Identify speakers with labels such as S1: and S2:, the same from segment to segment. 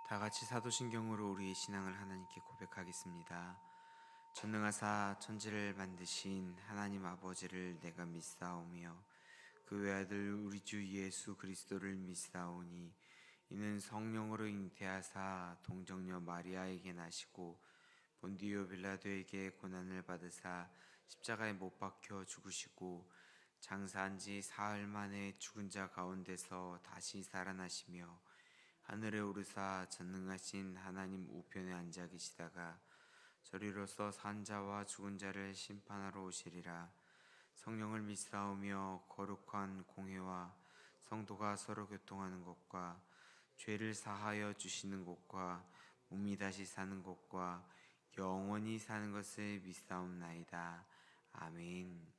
S1: 다 같이 사도신경으로 우리의 신앙을 하나님께 고백하겠습니다. 전능하사 천지를 만드신 하나님 아버지를 내가 믿사오며 그 외아들 우리 주 예수 그리스도를 믿사오니 이는 성령으로 잉태하사 동정녀 마리아에게 나시고 본디오 빌라도에게 고난을 받으사 십자가에 못 박혀 죽으시고 장사한 지 사흘 만에 죽은 자 가운데서 다시 살아나시며 하늘에 오르사 전능하신 하나님 우편에 앉아 계시다가 저리로서 산 자와 죽은 자를 심판하러 오시리라. 성령을 믿사오며 거룩한 공회와 성도가 서로 교통하는 것과 죄를 사하여 주시는 것과 몸이 다시 사는 것과 영원히 사는 것을 믿사옵나이다. 아멘.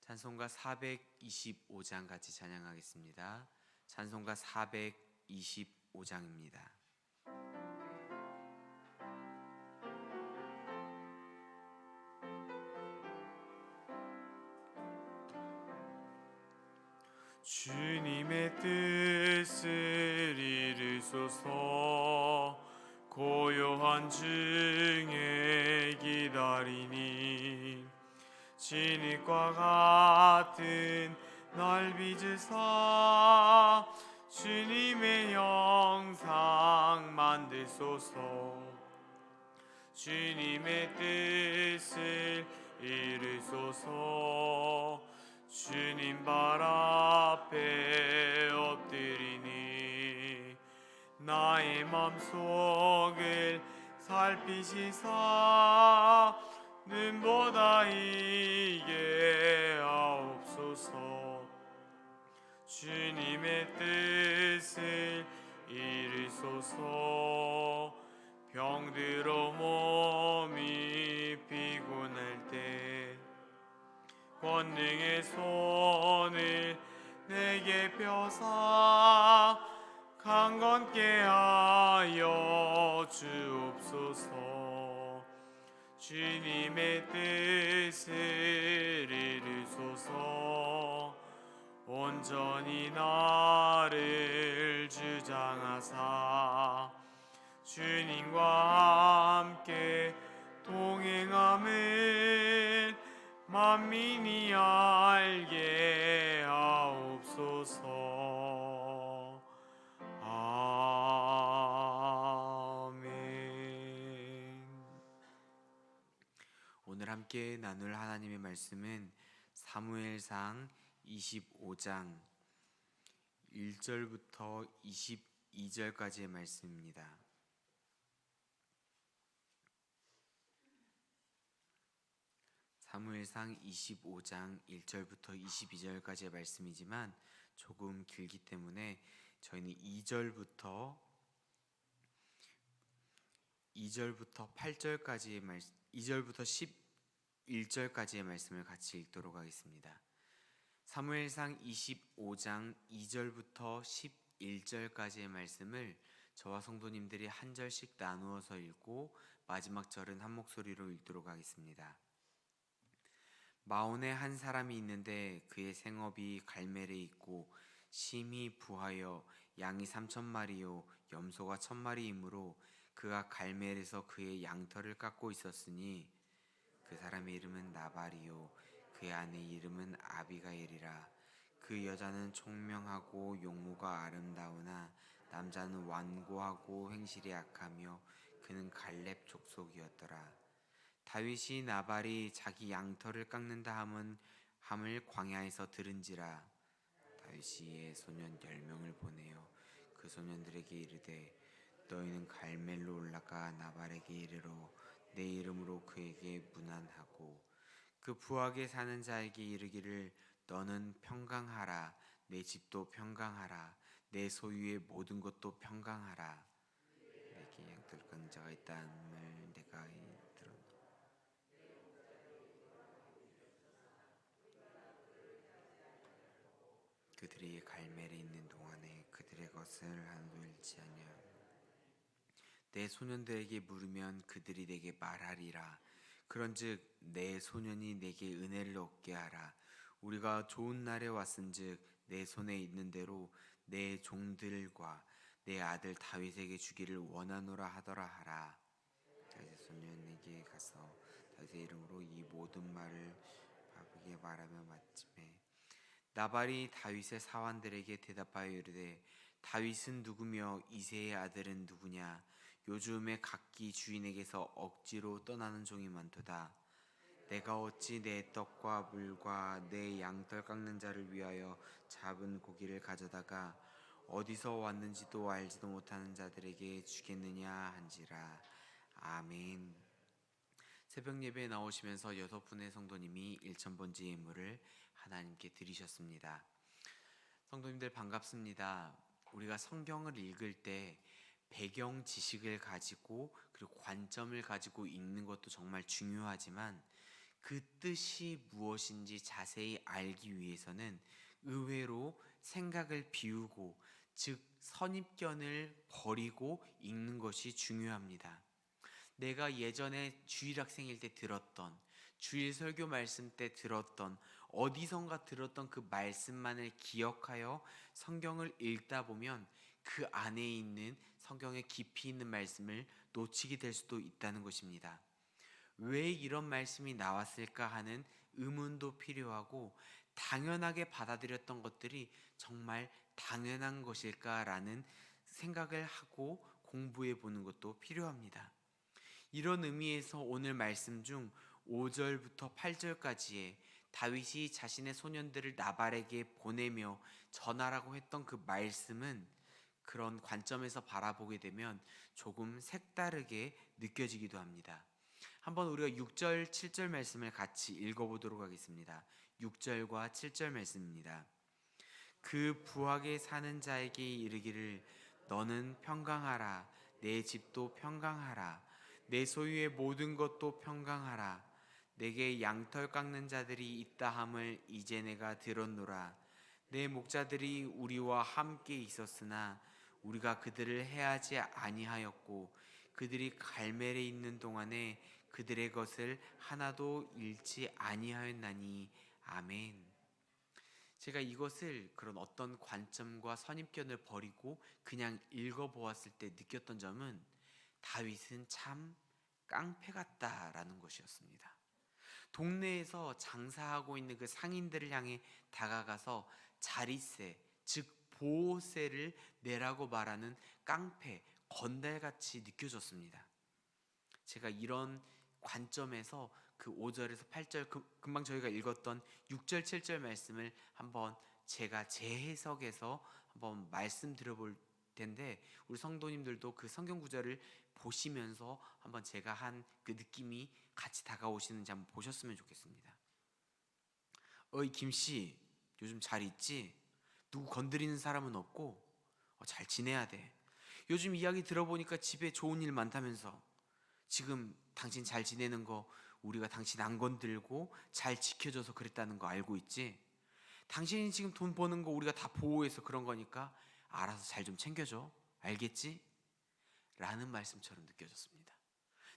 S1: 찬송가 425장 같이 찬양하겠습니다. 찬송가 425장입니다. 주님의 뜻을 이루소서. 고요한 중에 기다리니 진흙과 같은 날 빚으사 주님의 형상 만드소서. 주님의 뜻을 이루소서. 주님 발 앞에 엎드리니 나의 맘속을 살피시사 눈보다 이게 하옵소서. 주님의 뜻을 이루소서. 병들어 몸이 피곤할 때 권능의 손을 내게 펴사 강건케 하여 주옵소서. 주님의 뜻을 이루소서. 온전히 나를 주장하사 주님과 함께 동행함을 만민이 알게 하옵소서. 아멘. 오늘 함께 나눌 하나님의 말씀은 사무엘상 25장 1절부터 22절까지의 말씀입니다. 사무엘상 25장 1절부터 22절까지의 말씀이지만 조금 길기 때문에 저희는 2절부터 8절까지의 말씀, 2절부터 11절까지의 말씀을 같이 읽도록 하겠습니다. 사무엘상 25장 2절부터 11절까지의 말씀을 저와 성도님들이 한 절씩 나누어서 읽고 마지막 절은 한 목소리로 읽도록 하겠습니다. 마온에 한 사람이 있는데 그의 생업이 갈멜에 있고 심히 부하여 양이 3,000마리요 염소가 1,000마리이므로 그가 갈멜에서 그의 양털을 깎고 있었으니 그 사람의 이름은 나발이요 그의 아내 이름은 아비가일이라. 그 여자는 총명하고 용모가 아름다우나 남자는 완고하고 행실이 악하며 그는 갈렙 족속이었더라. 다윗이 나발이 자기 양털을 깎는다 함을 광야에서 들은지라. 다윗이 이에 소년 10명을 보내어 그 소년들에게 이르되 너희는 갈멜로 올라가 나발에게 이르러 내 이름으로 그에게 문안하고 그 부하게 사는 자에게 이르기를 너는 평강하라. 내 집도 평강하라. 내 소유의 모든 것도 평강하라. 내게 양털 깎는 자가 있다함을 내가 들었노라. 그들이 갈멜에 있는 동안에 그들의 것을 하나도 잃지 아니하고 내 소년들에게 물으면 그들이 내게 말하리라. 그런즉 내 소년이 내게 은혜를 얻게 하라. 우리가 좋은 날에 왔은즉 내 손에 있는 대로 내 종들과 내 아들 다윗에게 주기를 원하노라 하더라 하라. 다윗의 소년에게 가서 다윗의 이름으로 이 모든 말을 바르게 말하며 마침에 나발이 다윗의 사환들에게 대답하여 이르되 다윗은 누구며 이새의 아들은 누구냐? 요즘에 각기 주인에게서 억지로 떠나는 종이 많도다. 내가 어찌 내 떡과 물과 내 양털 깎는 자를 위하여 잡은 고기를 가져다가 어디서 왔는지도 알지도 못하는 자들에게 주겠느냐 한지라. 아멘. 새벽 예배에 나오시면서 6분의 성도님이 1,000번째 예물을 하나님께 드리셨습니다. 성도님들 반갑습니다. 우리가 성경을 읽을 때 배경 지식을 가지고 그리고 관점을 가지고 읽는 것도 정말 중요하지만 그 뜻이 무엇인지 자세히 알기 위해서는 의외로 생각을 비우고, 즉 선입견을 버리고 읽는 것이 중요합니다. 내가 예전에 주일학생일 때 들었던, 주일 설교 말씀 때 들었던, 어디선가 들었던 그 말씀만을 기억하여 성경을 읽다 보면 그 안에 있는 성경의 깊이 있는 말씀을 놓치게 될 수도 있다는 것입니다. 왜 이런 말씀이 나왔을까 하는 의문도 필요하고, 당연하게 받아들였던 것들이 정말 당연한 것일까라는 생각을 하고 공부해 보는 것도 필요합니다. 이런 의미에서 오늘 말씀 중 5절부터 8절까지의 다윗이 자신의 소년들을 나발에게 보내며 전하라고 했던 그 말씀은 그런 관점에서 바라보게 되면 조금 색다르게 느껴지기도 합니다. 한번 우리가 6절, 7절 말씀을 같이 읽어보도록 하겠습니다. 6절과 7절 말씀입니다. 그 부하게 사는 자에게 이르기를 너는 평강하라. 내 집도 평강하라. 내 소유의 모든 것도 평강하라. 내게 양털 깎는 자들이 있다 함을 이제 내가 들었노라. 내 목자들이 우리와 함께 있었으나 우리가 그들을 해하지 아니하였고 그들이 갈멜에 있는 동안에 그들의 것을 하나도 잃지 아니하였나니. 아멘. 제가 이것을 그런 어떤 관점과 선입견을 버리고 그냥 읽어보았을 때 느꼈던 점은 다윗은 참 깡패 같다라는 것이었습니다. 동네에서 장사하고 있는 그 상인들을 향해 다가가서 자리세, 즉 보호세를 내라고 말하는 깡패, 건달같이 느껴졌습니다. 제가 이런 관점에서 그 5절에서 8절 금방 저희가 읽었던 6절 7절 말씀을 한번 제가 재해석해서 한번 말씀드려볼 텐데, 우리 성도님들도 그 성경 구절을 보시면서 한번 제가 한 그 느낌이 같이 다가오시는지 한번 보셨으면 좋겠습니다. 어이 김씨, 요즘 잘 있지? 누구 건드리는 사람은 없고 잘 지내야 돼. 요즘 이야기 들어보니까 집에 좋은 일 많다면서. 지금 당신 잘 지내는 거 우리가 당신 안 건들고 잘 지켜줘서 그랬다는 거 알고 있지? 당신이 지금 돈 버는 거 우리가 다 보호해서 그런 거니까 알아서 잘 좀 챙겨줘. 알겠지? 라는 말씀처럼 느껴졌습니다.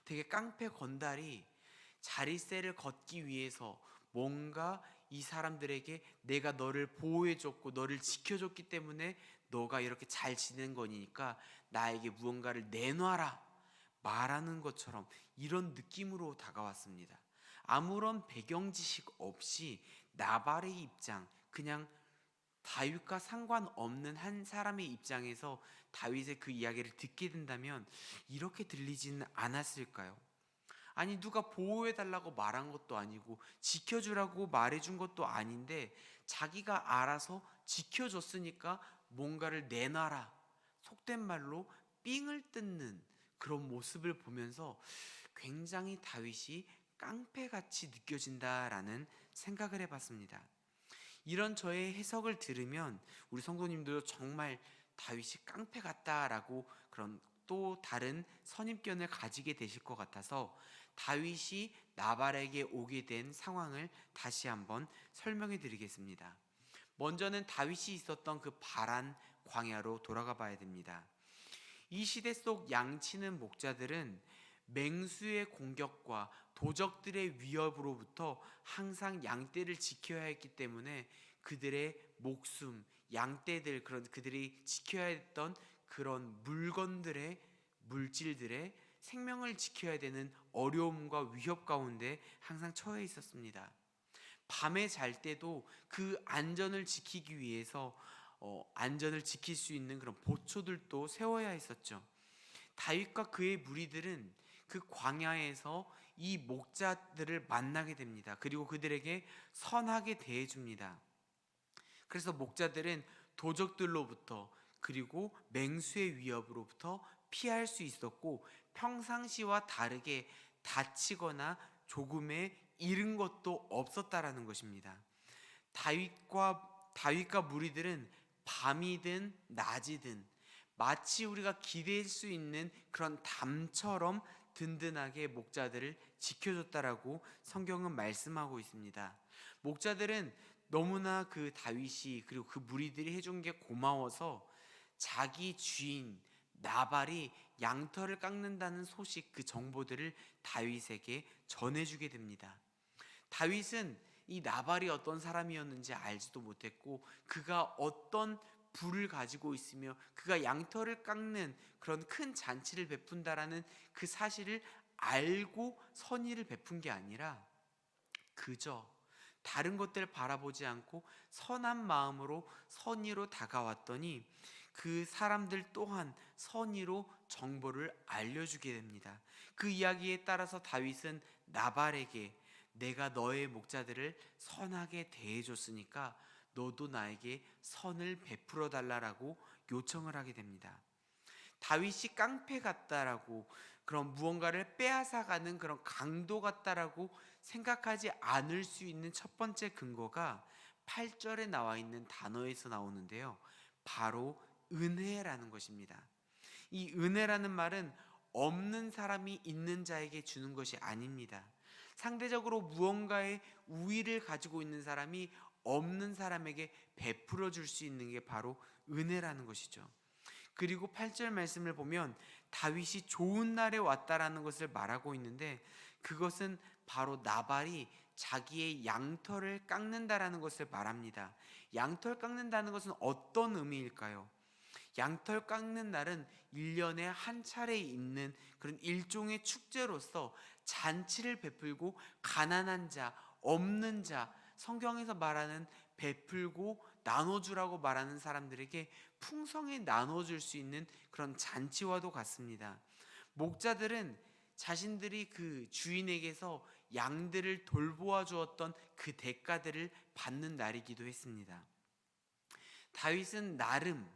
S1: 되게 깡패 건달이 자리세를 걷기 위해서 뭔가 이 사람들에게 내가 너를 보호해줬고 너를 지켜줬기 때문에 너가 이렇게 잘 지낸 거니까 나에게 무언가를 내놔라 말하는 것처럼 이런 느낌으로 다가왔습니다. 아무런 배경 지식 없이 나발의 입장, 그냥 다윗과 상관없는 한 사람의 입장에서 다윗의 그 이야기를 듣게 된다면 이렇게 들리지는 않았을까요? 아니 누가 보호해달라고 말한 것도 아니고 지켜주라고 말해준 것도 아닌데 자기가 알아서 지켜줬으니까 뭔가를 내놔라, 속된 말로 삥을 뜯는 그런 모습을 보면서 굉장히 다윗이 깡패같이 느껴진다라는 생각을 해봤습니다. 이런 저의 해석을 들으면 우리 성도님들도 정말 다윗이 깡패 같다라고 그런 또 다른 선입견을 가지게 되실 것 같아서 다윗이 나발에게 오게 된 상황을 다시 한번 설명해 드리겠습니다. 먼저는 다윗이 있었던 그 바란 광야로 돌아가 봐야 됩니다. 이 시대 속 양치는 목자들은 맹수의 공격과 도적들의 위협으로부터 항상 양떼를 지켜야 했기 때문에 그들의 목숨, 양떼들, 그런 그들이 지켜야 했던 그런 물질들의 생명을 지켜야 되는 어려움과 위협 가운데 항상 처해 있었습니다. 밤에 잘 때도 그 안전을 지키기 위해서 안전을 지킬 수 있는 그런 보초들도 세워야 했었죠. 다윗과 그의 무리들은 그 광야에서 이 목자들을 만나게 됩니다. 그리고 그들에게 선하게 대해줍니다. 그래서 목자들은 도적들로부터 그리고 맹수의 위협으로부터 피할 수 있었고, 평상시와 다르게 다치거나 조금의 잃은 것도 없었다라는 것입니다. 다윗과 무리들은 밤이든 낮이든 마치 우리가 기댈 수 있는 그런 담처럼 든든하게 목자들을 지켜줬다라고 성경은 말씀하고 있습니다. 목자들은 너무나 그 다윗이 그리고 그 무리들이 해준 게 고마워서 자기 주인 나발이 양털을 깎는다는 소식, 그 정보들을 다윗에게 전해주게 됩니다. 다윗은 이 나발이 어떤 사람이었는지 알지도 못했고, 그가 어떤 부를 가지고 있으며 그가 양털을 깎는 그런 큰 잔치를 베푼다라는 그 사실을 알고 선의를 베푼 게 아니라, 그저 다른 것들을 바라보지 않고 선한 마음으로 선의로 다가왔더니 그 사람들 또한 선의로 정보를 알려주게 됩니다. 그 이야기에 따라서 다윗은 나발에게 내가 너의 목자들을 선하게 대해줬으니까 너도 나에게 선을 베풀어 달라라고 요청을 하게 됩니다. 다윗이 깡패 같다라고, 그런 무언가를 빼앗아가는 그런 강도 같다라고 생각하지 않을 수 있는 첫 번째 근거가 8절에 나와 있는 단어에서 나오는데요, 바로 은혜라는 것입니다. 이 은혜라는 말은 없는 사람이 있는 자에게 주는 것이 아닙니다. 상대적으로 무언가의 우위를 가지고 있는 사람이 없는 사람에게 베풀어 줄 수 있는 게 바로 은혜라는 것이죠. 그리고 8절 말씀을 보면 다윗이 좋은 날에 왔다라는 것을 말하고 있는데, 그것은 바로 나발이 자기의 양털을 깎는다라는 것을 말합니다. 양털 깎는다는 것은 어떤 의미일까요? 양털 깎는 날은 1년에 한 차례 있는 그런 일종의 축제로서 잔치를 베풀고 가난한 자, 없는 자, 성경에서 말하는 베풀고 나눠주라고 말하는 사람들에게 풍성히 나눠줄 수 있는 그런 잔치와도 같습니다. 목자들은 자신들이 그 주인에게서 양들을 돌보아 주었던 그 대가들을 받는 날이기도 했습니다. 다윗은 나름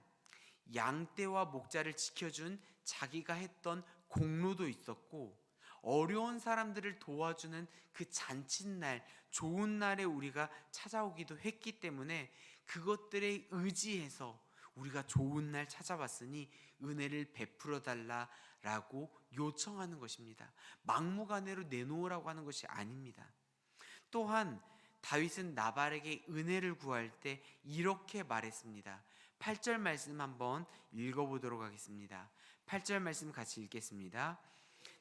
S1: 양떼와 목자를 지켜준 자기가 했던 공로도 있었고, 어려운 사람들을 도와주는 그 잔칫날, 좋은 날에 우리가 찾아오기도 했기 때문에 그것들에 의지해서 우리가 좋은 날 찾아왔으니 은혜를 베풀어 달라라고 요청하는 것입니다. 막무가내로 내놓으라고 하는 것이 아닙니다. 또한 다윗은 나발에게 은혜를 구할 때 이렇게 말했습니다. 8절 말씀 한번 읽어보도록 하겠습니다. 8절 말씀 같이 읽겠습니다.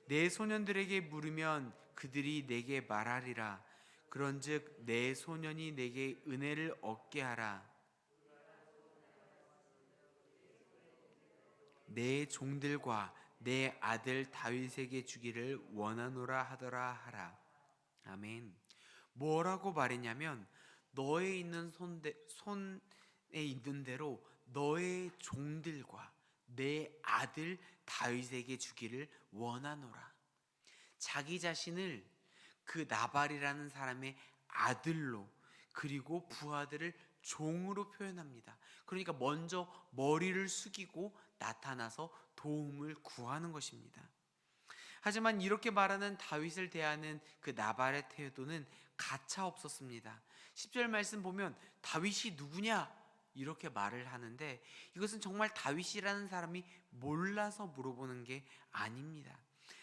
S1: 내 소년들에게 물으면 그들이 내게 말하리라. 그런즉 내 소년이 내게 은혜를 얻게 하라. 내 종들과 내 아들 다윗에게 주기를 원하노라 하더라 하라. 아멘. 뭐라고 말했냐면, 너의 있는 손에 있는 대로 너의 종들과 내 아들 다윗에게 주기를 원하노라. 자기 자신을 그 나발이라는 사람의 아들로, 그리고 부하들을 종으로 표현합니다. 그러니까 먼저 머리를 숙이고 나타나서 도움을 구하는 것입니다. 하지만 이렇게 말하는 다윗을 대하는 그 나발의 태도는 가차 없었습니다. 10절 말씀 보면 다윗이 누구냐? 이렇게 말을 하는데, 이것은 정말 다윗이라는 사람이 몰라서 물어보는 게 아닙니다.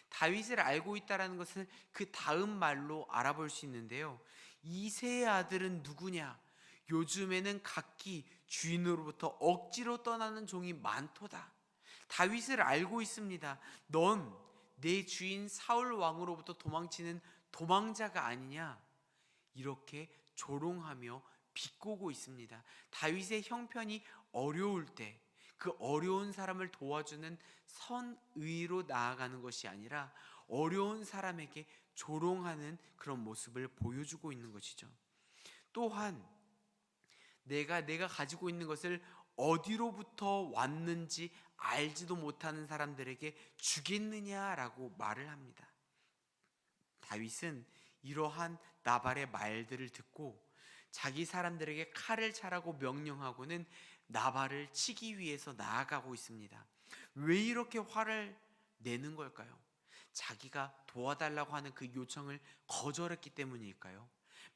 S1: 다윗을 알고 있다는 것을 그 다음 말로 알아볼 수 있는데요, 이새의 아들은 누구냐? 요즘에는 각기 주인으로부터 억지로 떠나는 종이 많도다. 다윗을 알고 있습니다. 넌 내 주인 사울 왕으로부터 도망치는 도망자가 아니냐? 이렇게 조롱하며 비꼬고 있습니다. 다윗의 형편이 어려울 때, 그 어려운 사람을 도와주는 선의로 나아가는 것이 아니라 어려운 사람에게 조롱하는 그런 모습을 보여주고 있는 것이죠. 또한 내가 가지고 있는 것을 어디로부터 왔는지 알지도 못하는 사람들에게 주겠느냐라고 말을 합니다. 다윗은 이러한 나발의 말들을 듣고 자기 사람들에게 칼을 차라고 명령하고는 나발을 치기 위해서 나아가고 있습니다. 왜 이렇게 화를 내는 걸까요? 자기가 도와달라고 하는 그 요청을 거절했기 때문일까요?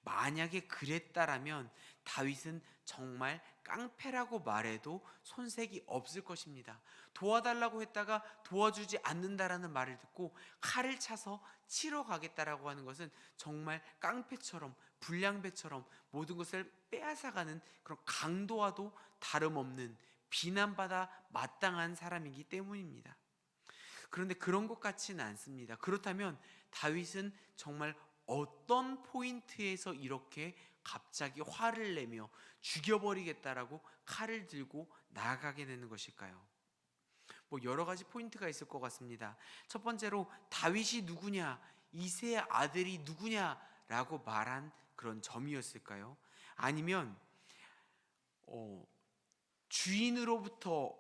S1: 만약에 그랬다라면 다윗은 정말 깡패라고 말해도 손색이 없을 것입니다. 도와달라고 했다가 도와주지 않는다라는 말을 듣고 칼을 차서 치러 가겠다라고 하는 것은 정말 깡패처럼, 불량배처럼 모든 것을 빼앗아가는 그런 강도와도 다름없는 비난받아 마땅한 사람이기 때문입니다. 그런데 그런 것 같지는 않습니다. 그렇다면 다윗은 정말 어떤 포인트에서 이렇게 갑자기 화를 내며 죽여버리겠다라고 칼을 들고 나아가게 되는 것일까요? 여러 가지 포인트가 있을 것 같습니다. 첫 번째로 다윗이 누구냐, 이새의 아들이 누구냐라고 말한 그런 점이었을까요? 아니면 주인으로부터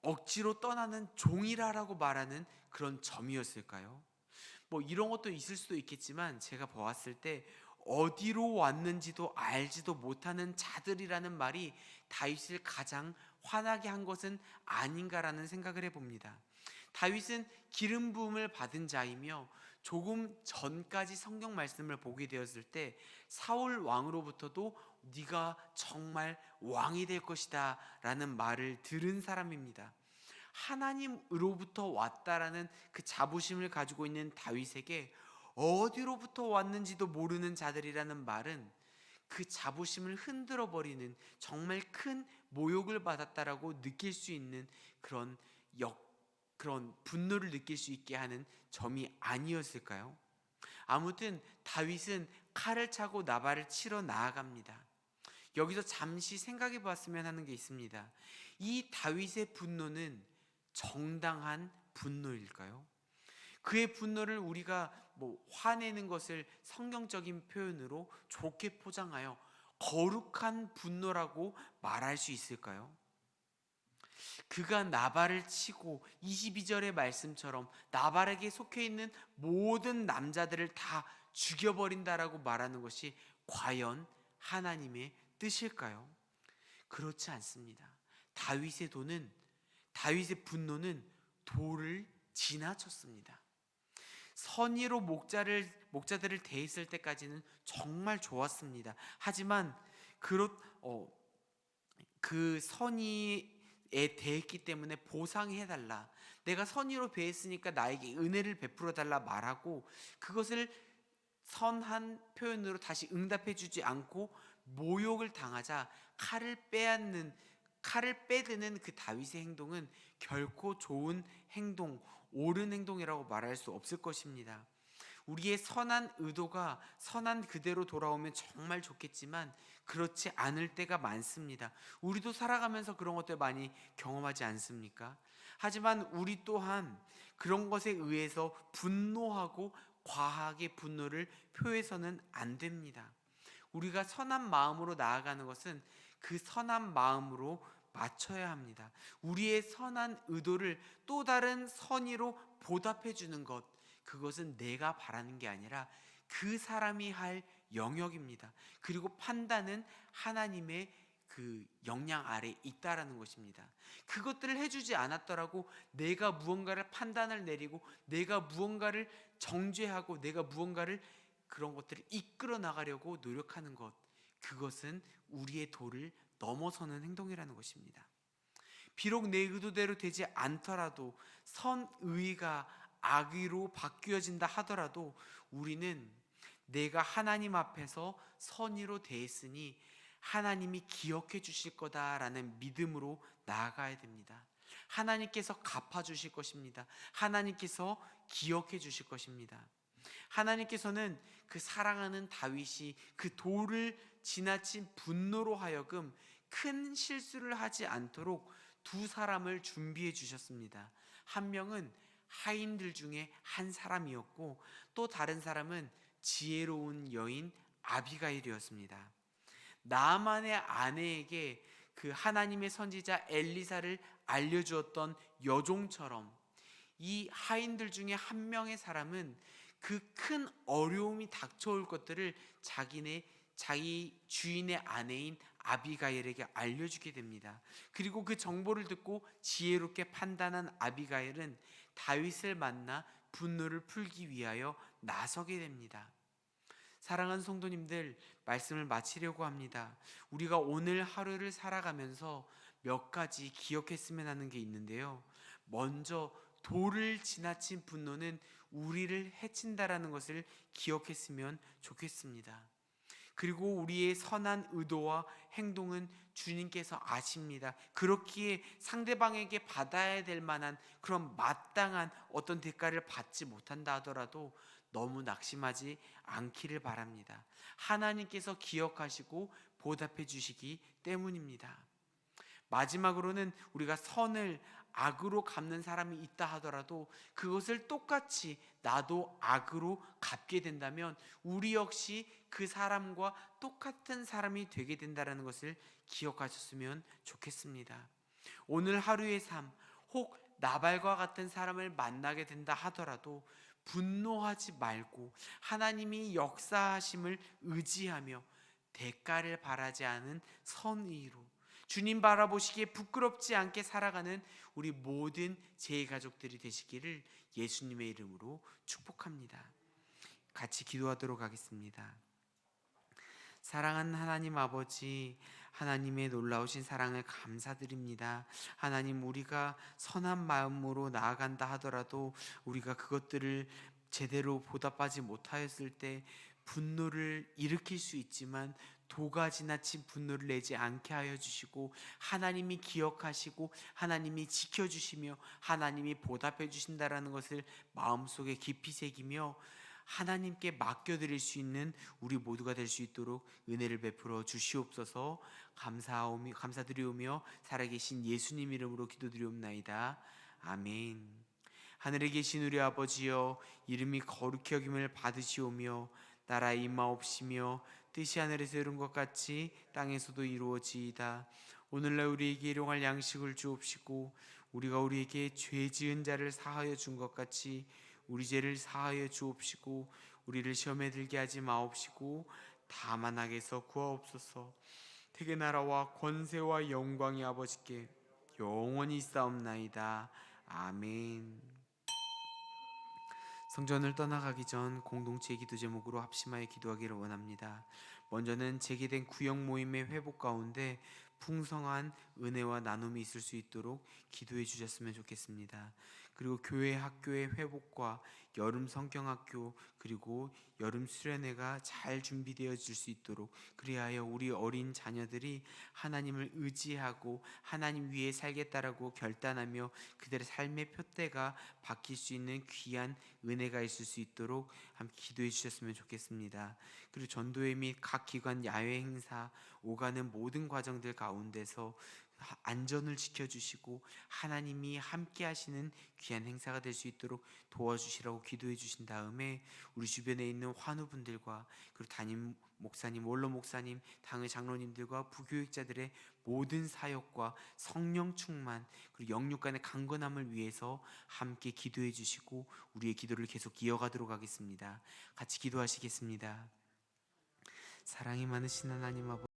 S1: 억지로 떠나는 종이라라고 말하는 그런 점이었을까요? 이런 것도 있을 수도 있겠지만 제가 보았을 때 어디로 왔는지도 알지도 못하는 자들이라는 말이 다윗을 가장 화나게 한 것은 아닌가라는 생각을 해봅니다. 다윗은 기름 부음을 받은 자이며 조금 전까지 성경 말씀을 보게 되었을 때 사울 왕으로부터도 네가 정말 왕이 될 것이다 라는 말을 들은 사람입니다. 하나님으로부터 왔다라는 그 자부심을 가지고 있는 다윗에게 어디로부터 왔는지도 모르는 자들이라는 말은 그 자부심을 흔들어 버리는 정말 큰 모욕을 받았다라고 느낄 수 있는 그런 분노를 느낄 수 있게 하는 점이 아니었을까요? 아무튼 다윗은 칼을 차고 나발을 치러 나아갑니다. 여기서 잠시 생각해 봤으면 하는 게 있습니다. 이 다윗의 분노는 정당한 분노일까요? 그의 분노를 우리가 화내는 것을 성경적인 표현으로 좋게 포장하여 거룩한 분노라고 말할 수 있을까요? 그가 나발을 치고 22절의 말씀처럼 나발에게 속해 있는 모든 남자들을 다 죽여버린다라고 말하는 것이 과연 하나님의 뜻일까요? 그렇지 않습니다. 다윗의 분노는 도를 지나쳤습니다. 선의로 목자들을 대했을 때까지는 정말 좋았습니다. 하지만 그 선의에 대했기 때문에 보상해달라, 내가 선의로 대했으니까 나에게 은혜를 베풀어달라 말하고 그것을 선한 표현으로 다시 응답해주지 않고 모욕을 당하자 칼을 빼드는 그 다윗의 행동은 결코 좋은 행동, 옳은 행동이라고 말할 수 없을 것입니다. 우리의 선한 의도가 선한 그대로 돌아오면 정말 좋겠지만 그렇지 않을 때가 많습니다. 우리도 살아가면서 그런 것들 많이 경험하지 않습니까? 하지만 우리 또한 그런 것에 의해서 분노하고 과하게 분노를 표해서는 안 됩니다. 우리가 선한 마음으로 나아가는 것은 그 선한 마음으로 맞춰야 합니다. 우리의 선한 의도를 또 다른 선의로 보답해 주는 것, 그것은 내가 바라는 게 아니라 그 사람이 할 영역입니다. 그리고 판단은 하나님의 그 영향 아래 있다라는 것입니다. 그것들을 해주지 않았더라고 내가 무언가를 판단을 내리고 내가 무언가를 정죄하고 내가 무언가를 그런 것들을 이끌어 나가려고 노력하는 것, 그것은 우리의 도를 넘어서는 행동이라는 것입니다. 비록 내 의도대로 되지 않더라도 선의가 악의로 바뀌어진다 하더라도 우리는 내가 하나님 앞에서 선의로 대했으니 하나님이 기억해 주실 거다라는 믿음으로 나아가야 됩니다. 하나님께서 갚아주실 것입니다. 하나님께서 기억해 주실 것입니다. 하나님께서는 그 사랑하는 다윗이 그 도를 지나친 분노로 하여금 큰 실수를 하지 않도록 두 사람을 준비해 주셨습니다. 한 명은 하인들 중에 한 사람이었고 또 다른 사람은 지혜로운 여인 아비가일이었습니다. 나만의 아내에게 그 하나님의 선지자 엘리사를 알려주었던 여종처럼 이 하인들 중에 한 명의 사람은 그 큰 어려움이 닥쳐올 것들을 자기 주인의 아내인 아비가일에게 알려주게 됩니다. 그리고 그 정보를 듣고 지혜롭게 판단한 아비가일은 다윗을 만나 분노를 풀기 위하여 나서게 됩니다. 사랑하는 성도님들, 말씀을 마치려고 합니다. 우리가 오늘 하루를 살아가면서 몇 가지 기억했으면 하는 게 있는데요. 먼저 도를 지나친 분노는 우리를 해친다라는 것을 기억했으면 좋겠습니다. 그리고 우리의 선한 의도와 행동은 주님께서 아십니다. 그렇기에 상대방에게 받아야 될 만한 그런 마땅한 어떤 대가를 받지 못한다 하더라도 너무 낙심하지 않기를 바랍니다. 하나님께서 기억하시고 보답해 주시기 때문입니다. 마지막으로는 우리가 선을 악으로 갚는 사람이 있다 하더라도 그것을 똑같이 나도 악으로 갚게 된다면 우리 역시 그 사람과 똑같은 사람이 되게 된다는 것을 기억하셨으면 좋겠습니다. 오늘 하루의 삶, 혹 나발과 같은 사람을 만나게 된다 하더라도 분노하지 말고 하나님이 역사하심을 의지하며 대가를 바라지 않은 선의로 주님 바라보시기에 부끄럽지 않게 살아가는 우리 모든 제 가족들이 되시기를 예수님의 이름으로 축복합니다. 같이 기도하도록 하겠습니다. 사랑하는 하나님 아버지, 하나님의 놀라우신 사랑을 감사드립니다. 하나님, 우리가 선한 마음으로 나아간다 하더라도 우리가 그것들을 제대로 보답하지 못하였을 때 분노를 일으킬 수 있지만 도가 지나친 분노를 내지 않게 하여 주시고 하나님이 기억하시고 하나님이 지켜주시며 하나님이 보답해 주신다라는 것을 마음속에 깊이 새기며 하나님께 맡겨드릴 수 있는 우리 모두가 될 수 있도록 은혜를 베풀어 주시옵소서. 감사드리오며 살아계신 예수님 이름으로 기도드리옵나이다. 아멘. 하늘에 계신 우리 아버지여, 이름이 거룩히 여김을 받으시오며 나라 임하옵시며 뜻이 하늘에서 이룬 것 같이 땅에서도 이루어지이다. 오늘날 우리에게 일용할 양식을 주옵시고 우리가 우리에게 죄 지은 자를 사하여 준 것 같이 우리 죄를 사하여 주옵시고 우리를 시험에 들게 하지 마옵시고 다만 악에서 구하옵소서. 태계 나라와 권세와 영광이 아버지께 영원히 있사옵나이다. 아멘. 성전을 떠나가기 전 공동체 기도 제목으로 합심하여 기도하기를 원합니다. 먼저는 재개된 구역 모임의 회복 가운데 풍성한 은혜와 나눔이 있을 수 있도록 기도해 주셨으면 좋겠습니다. 그리고 교회 학교의 회복과 여름 성경학교 그리고 여름 수련회가 잘 준비되어질 수 있도록, 그리하여 우리 어린 자녀들이 하나님을 의지하고 하나님 위에 살겠다라고 결단하며 그들의 삶의 표대가 바뀔 수 있는 귀한 은혜가 있을 수 있도록 함께 기도해 주셨으면 좋겠습니다. 그리고 전도회 및 각 기관 야외 행사 오가는 모든 과정들 가운데서 안전을 지켜주시고 하나님이 함께 하시는 귀한 행사가 될 수 있도록 도와주시라고 기도해 주신 다음에 우리 주변에 있는 환우분들과 그리고 담임 목사님, 원로 목사님, 당의 장로님들과 부교육자들의 모든 사역과 성령 충만 그리고 영육 간의 강건함을 위해서 함께 기도해 주시고 우리의 기도를 계속 이어가도록 하겠습니다. 같이 기도하시겠습니다. 사랑이 많으신 하나님 아버지,